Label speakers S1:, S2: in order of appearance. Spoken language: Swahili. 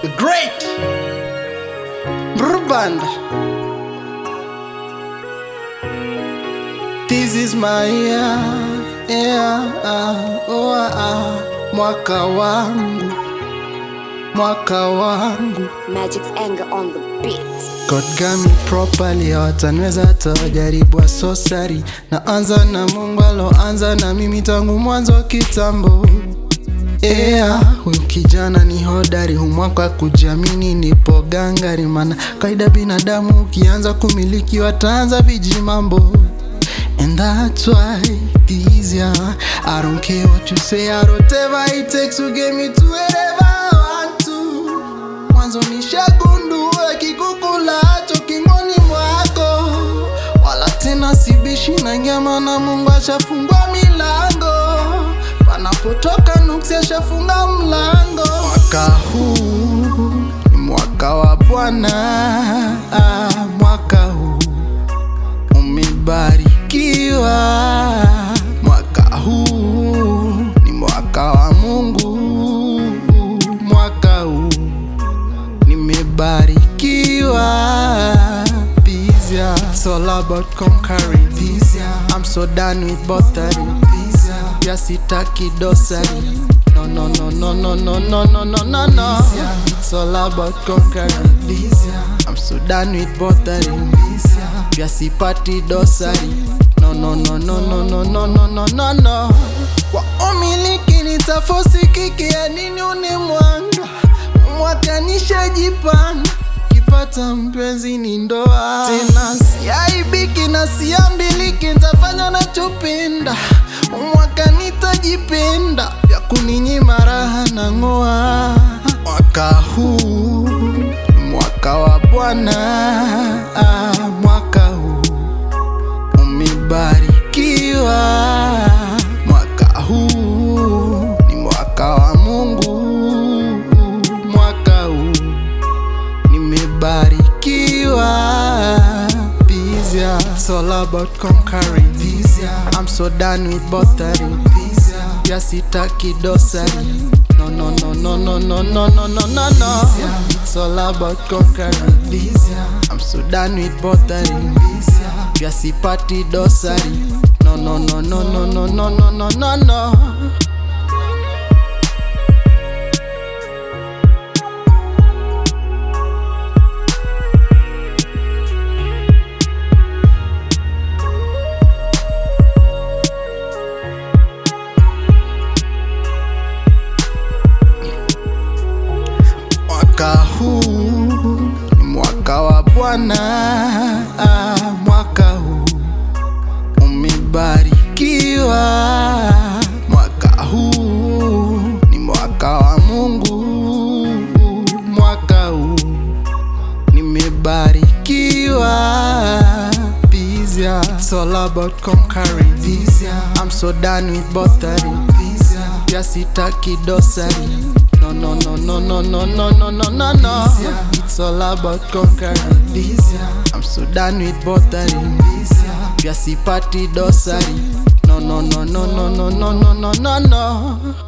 S1: the great Bruband. This is my year, mwaka wangu, mwaka wangu.
S2: Magic's anger on the beat.
S1: God got me properly, hawatanweza tajaribu wa sosari. Naanza na Mungu aloanza na mimi tangu mwanzo kitambo. Huyu kijana ni hodari, humwaka kujiamini nipo gangari. Mana kaida binadamu ukianza kumiliki wataanza vijimambo. And that's why this year I don't care what you say, whatever it takes to get me to wherever I want to. Mwanzo nishagundua kikukulacho kingoni mwako, wala tena sibishi na nyama, na Mungu ashafungua milango. Panapotoka nuksi ashafunga mlango. Mwaka huu ni mwaka wa Bwana, mwaka huu umebarikiwa. Mwaka huu ni mwaka wa Mungu, mwaka huu nimebarikiwa. This year it's all about conquering. This year I'm so done with bothering. This year ya sitaki dosari. No no no no no no no no no no no. It's all about conquering. This year I'm so done with bothering. This year ya sipati dosari. No no no no no no no no no no no. Wa umiliki nitafosi kiki ya nini unimwanga. Mwaka nishajipanga, kipata mpenzi ni ndoa. Tena siaibiki na siambiliki, nitafanya nachopenda. Mwaka nitajipenda, vya kuninyima raha na ngoa. Mwaka huu mwaka wa Bwana, mwaka huu umebarikiwa. Mwaka huu ni mwaka wa Mungu, mwaka huu nimebarikiwa. This year it's all about conquering. This year I'm so done with bothering. This year ya sitaki dosari. No no no no no no no no no no no. It's all about conquering. This year I'm so done with bothering. This year ya sipati dosari. No no no no no no no no no no no. Mwaka huu ni mwaka wa Bwana, mwaka huu umebarikiwa. Mwaka huu ni mwaka wa Mungu, mwaka huu nimebarikiwa. This year it's all about conquering. This year I'm so done with bothering. This year ya sitaki dosari. No no no no no no no no no no no. It's all about conquering. This year I'm so done with bothering. This year ya sipati dosari. No no no no no no no no no no.